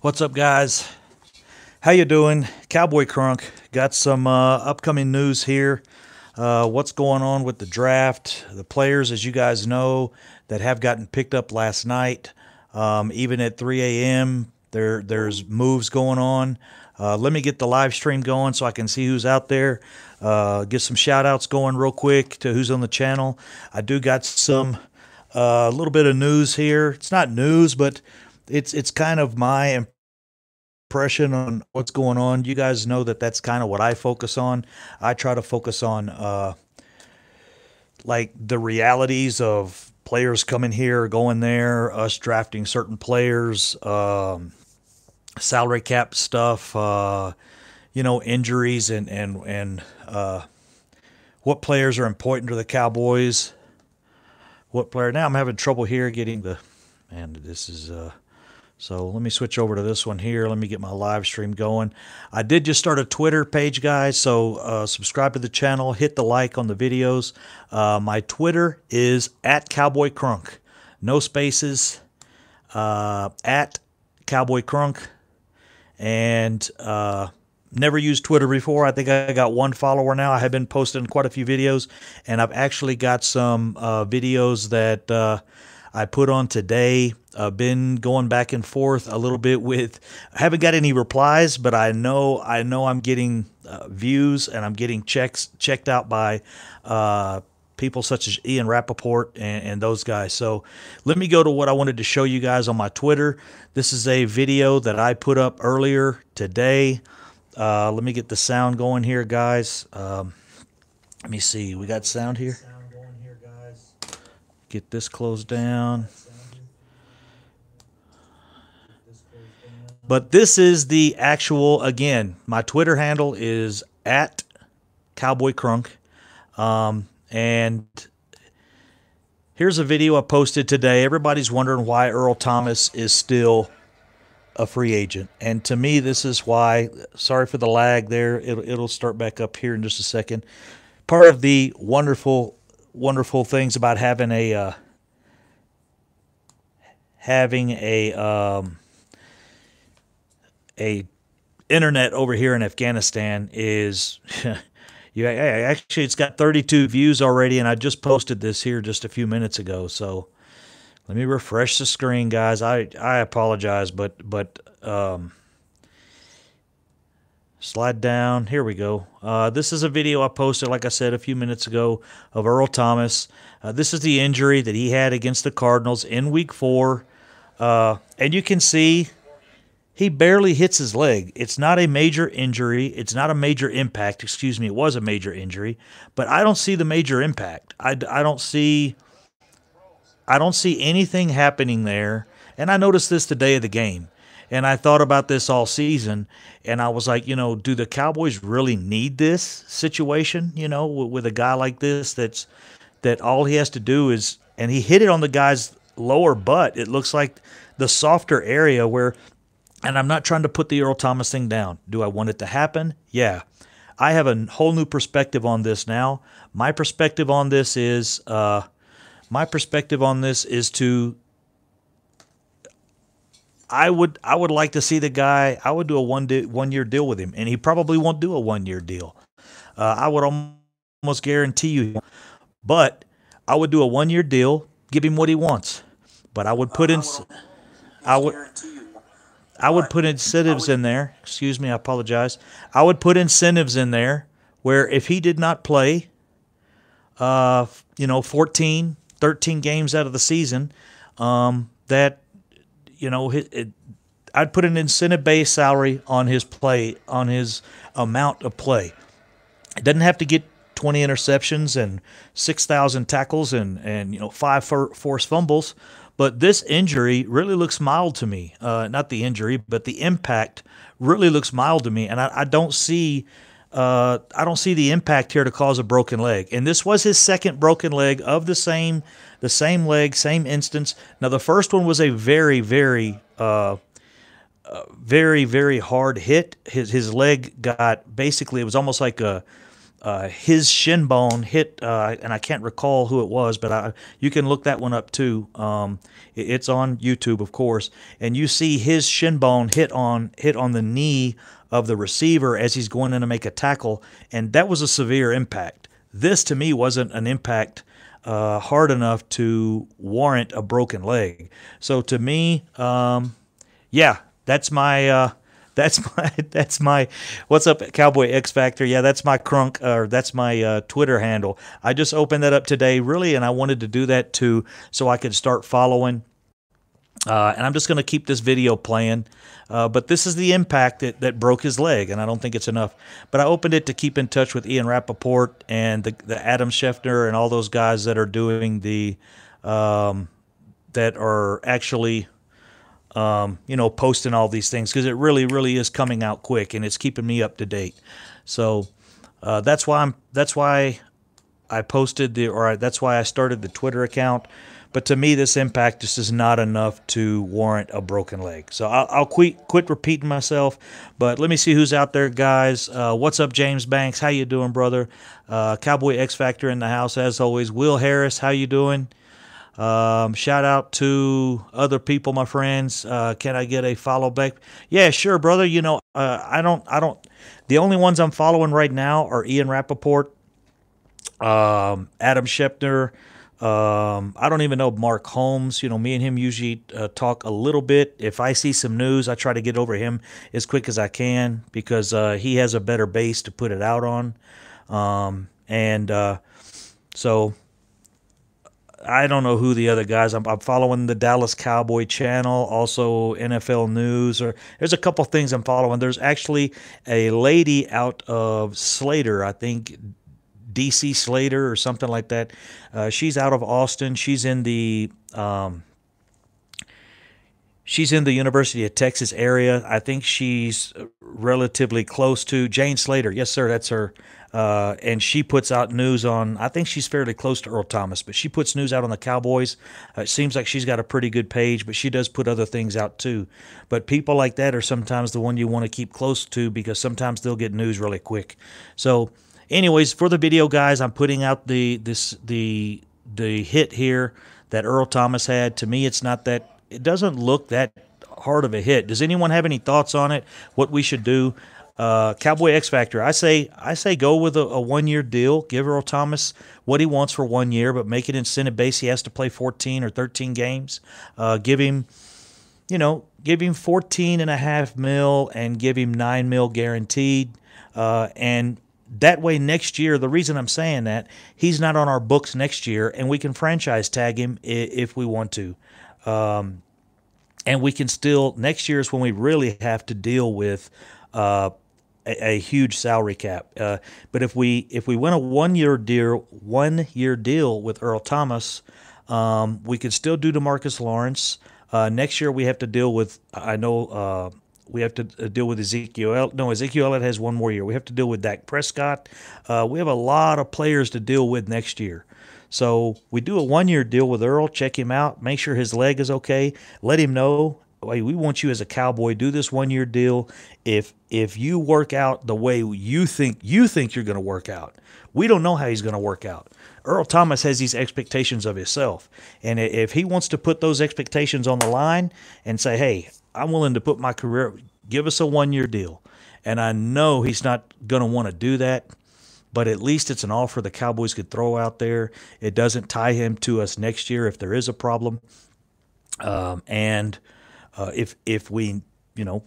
What's up, guys? How you doing? Cowboy Crunk. Got some upcoming news here. What's going on with the draft? The players, as you guys know, that have gotten picked up last night. Even at 3 a.m., there's moves going on. Let me get the live stream going so I can see who's out there. Get some shout outs going real quick to who's on the channel. I do got some a little bit of news here. It's not news, but it's kind of my impression on what's going on. You guys know that that's kind of what I focus on. I try to focus on like the realities of players coming here, going there, us drafting certain players, salary cap stuff, injuries and what players are important to the Cowboys. What player? Now I'm having trouble here getting the, and this is so let me switch over to this one here. Let me get my live stream going. I did just start a Twitter page, guys, so subscribe to the channel, hit the like on the videos. My Twitter is at Cowboy Crunk, no spaces, at Cowboy Crunk, and never used Twitter before. I think I got one follower now. I have been posting quite a few videos, and I've actually got some videos that I put on today. I've been going back and forth a little bit with. I haven't got any replies, but I know I'm getting views, and I'm getting checked out by people such as Ian Rappaport and those guys. So let me go to what I wanted to show you guys on my Twitter. This is a video that I put up earlier today. Let me get the sound going here, guys. Let me see. We got sound here. Get this closed down. But this is the actual, again, my Twitter handle is at Cowboy Crunk. And here's a video I posted today. Everybody's wondering why Earl Thomas is still a free agent. And to me, this is why. Sorry for the lag there. It'll start back up here in just a second. Part of the wonderful things about having a internet over here in Afghanistan is actually it's got 32 views already, and I just posted this here just a few minutes ago. So let me refresh the screen, guys. I apologize, but slide down. Here we go. This is a video I posted, like I said, a few minutes ago of Earl Thomas. This is the injury that he had against the Cardinals in Week 4. And you can see he barely hits his leg. It's not a major injury. It's not a major impact. Excuse me. It was a major injury. But I don't see the major impact. I don't see anything happening there. And I noticed this the day of the game. And I thought about this all season, and I was like, do the Cowboys really need this situation, with a guy like this that all he has to do is, and he hit it on the guy's lower butt. It looks like the softer area where, and I'm not trying to put the Earl Thomas thing down. Do I want it to happen? Yeah. I have a whole new perspective on this now. My perspective on this is to, I would like to see the guy. I would do a one year deal with him, and he probably won't do a 1 year deal. I would almost guarantee you, but I would do a 1 year deal, give him what he wants. But I would put in, I would put incentives in there. Excuse me, I apologize. I would put incentives in there where if he did not play, 14, 13 games out of the season, that. I'd put an incentive-based salary on his play, on his amount of play. It doesn't have to get 20 interceptions and 6,000 tackles and 5 forced fumbles, but this injury really looks mild to me. Not the injury, but the impact really looks mild to me, and I don't see the impact here to cause a broken leg. And this was his second broken leg of the same leg, same instance. Now, the first one was a very, very hard hit. His leg got, basically, it was almost like his shin bone hit, and I can't recall who it was, but you can look that one up too. It's on YouTube, of course, and you see his shin bone hit on the knee of the receiver as he's going in to make a tackle, and that was a severe impact. This, to me, wasn't an impact hard enough to warrant a broken leg. So to me, yeah, that's my what's up, Cowboy X Factor. Yeah, that's my crunk, or that's my Twitter handle. I just opened that up today, really, and I wanted to do that too so I could start following. And I'm just going to keep this video playing. But this is the impact that broke his leg, and I don't think it's enough. But I opened it to keep in touch with Ian Rappaport and the Adam Schefter and all those guys that are doing the that are actually posting all these things, because it really, really is coming out quick, and it's keeping me up to date. So that's why I posted that's why I started the Twitter account. But to me, this impact just is not enough to warrant a broken leg. So I'll quit repeating myself. But let me see who's out there, guys. What's up, James Banks? How you doing, brother? Cowboy X Factor in the house, as always. Will Harris, how you doing? Shout out to other people, my friends. Can I get a follow back? Yeah, sure, brother. I don't. The only ones I'm following right now are Ian Rappaport, Adam Schefter. I don't even know Mark Holmes. Me and him usually talk a little bit. If I see some news, I try to get over him as quick as I can, because he has a better base to put it out on. So I don't know who the other guys. I'm following the Dallas Cowboy channel, also NFL News. There's a couple things I'm following. There's actually a lady out of Slater, I think, DC Slater or something like that. She's out of Austin. She's in the University of Texas area. I think she's relatively close to Jane Slater. Yes, sir, that's her. And she puts out news on, I think she's fairly close to Earl Thomas, but she puts news out on the Cowboys. It seems like she's got a pretty good page, but she does put other things out too. But people like that are sometimes the one you want to keep close to, because sometimes they'll get news really quick. So anyways, for the video, guys, I'm putting out the hit here that Earl Thomas had. To me, it doesn't look that hard of a hit. Does anyone have any thoughts on it? What we should do? Cowboy X Factor, I say go with a 1-year deal. Give Earl Thomas what he wants for 1 year, but make it incentive based. He has to play 14 or 13 games. Give him 14.5 mil and give him $9 million guaranteed. And that way next year, the reason I'm saying that, he's not on our books next year, and we can franchise tag him if we want to. And we can still, next year is when we really have to deal with a huge salary cap. But if we win a 1-year deal with Earl Thomas, we could still do DeMarcus Lawrence. Next year we have to deal with, we have to deal with Ezekiel. No, Ezekiel Elliott has 1 more year. We have to deal with Dak Prescott. We have a lot of players to deal with next year. So we do a 1-year deal with Earl, check him out, make sure his leg is okay, let him know, hey, we want you as a Cowboy, do this 1-year deal. If you work out the way you think you're going to work out, we don't know how he's going to work out. Earl Thomas has these expectations of himself. And if he wants to put those expectations on the line and say, hey, I'm willing to put my career, give us a 1-year deal. And I know he's not going to want to do that, but at least it's an offer the Cowboys could throw out there. It doesn't tie him to us next year if there is a problem. If we,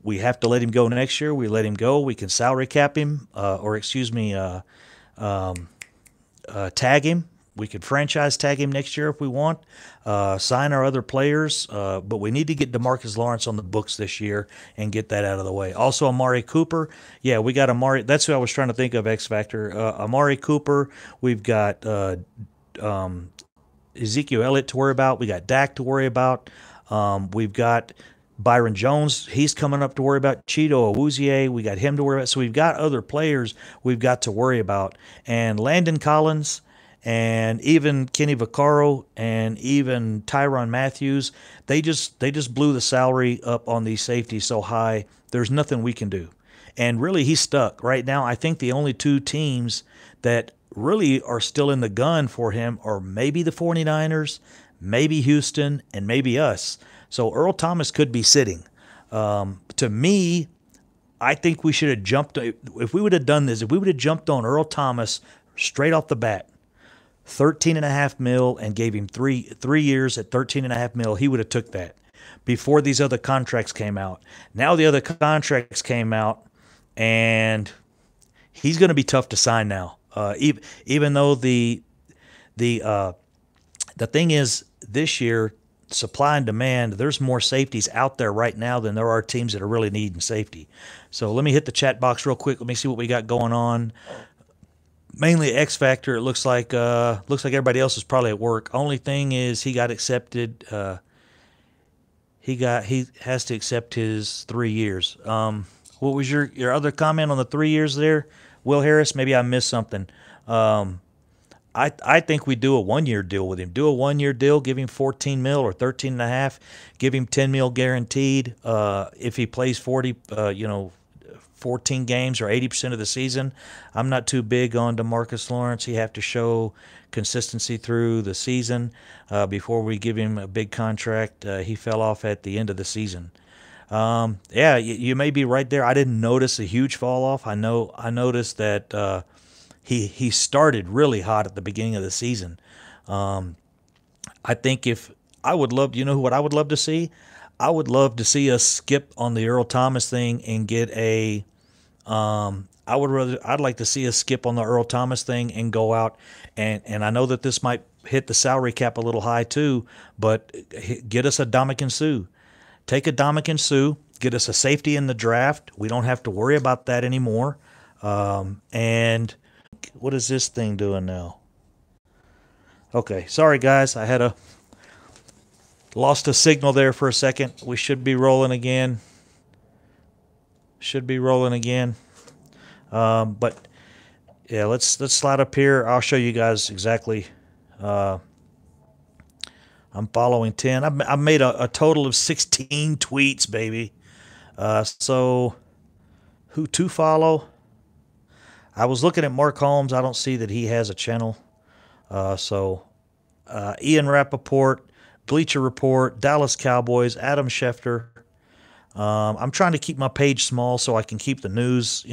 we have to let him go next year, we let him go. We can salary cap him, tag him. We could franchise tag him next year if we want. Sign our other players, but we need to get DeMarcus Lawrence on the books this year and get that out of the way. Also, Amari Cooper. Yeah, we got Amari. That's who I was trying to think of, X Factor. Amari Cooper. We've got Ezekiel Elliott to worry about. We got Dak to worry about. We've got Byron Jones, he's coming up to worry about. Cheeto Awuzie, we got him to worry about. So we've got other players we've got to worry about. And Landon Collins and even Kenny Vaccaro and even Tyrann Mathieu, they just blew the salary up on these safeties so high, there's nothing we can do. And really, he's stuck. Right now, I think the only two teams that really are still in the gun for him are maybe the 49ers, maybe Houston, and maybe us. So Earl Thomas could be sitting. To me, I think we should have jumped. If we would have done this, if we would have jumped on Earl Thomas straight off the bat, 13.5 mil, and gave him three years at 13.5 mil, he would have took that before these other contracts came out. Now the other contracts came out, and he's going to be tough to sign now. Even though the thing is, this year, supply and demand, there's more safeties out there right now than there are teams that are really needing safety. So let me hit the chat box real quick. Let me see what we got going on. Mainly X Factor. It looks like everybody else is probably at work. Only thing is he got accepted. He has to accept his 3 years. What was your other comment on the 3 years there, Will Harris? Maybe I missed something. I think we do a 1 year deal with him. Do a 1 year deal, give him 14 mil or 13.5, give him 10 mil guaranteed. If he plays 14 games or 80% of the season. I'm not too big on DeMarcus Lawrence. He have to show consistency through the season before we give him a big contract. He fell off at the end of the season. Yeah, you may be right there. I didn't notice a huge fall off. I noticed that he started really hot at the beginning of the season. I think if I would love, what I would love to see? I would love to see us skip on the Earl Thomas thing and get a. I'd like to see us skip on the Earl Thomas thing and go out and I know that this might hit the salary cap a little high too, but get us a Ndamukong Suh. Take a Ndamukong Suh, get us a safety in the draft. We don't have to worry about that anymore. And what is this thing doing now? Okay, sorry guys, I had lost a signal there for a second. We should be rolling again. But yeah, let's slide up here. I'll show you guys exactly. I'm following 10. I've made a total of 16 tweets, baby. So who to follow? I was looking at Mark Holmes. I don't see that he has a channel. So Ian Rappaport, Bleacher Report, Dallas Cowboys, Adam Schefter. I'm trying to keep my page small so I can keep the news,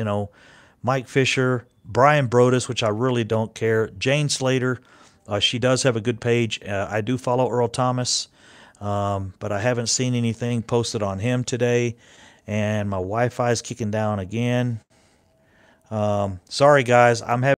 Mike Fisher, Brian Brodus, which I really don't care, Jane Slater. She does have a good page. I do follow Earl Thomas, but I haven't seen anything posted on him today. And my Wi-Fi is kicking down again. Sorry, guys. I'm having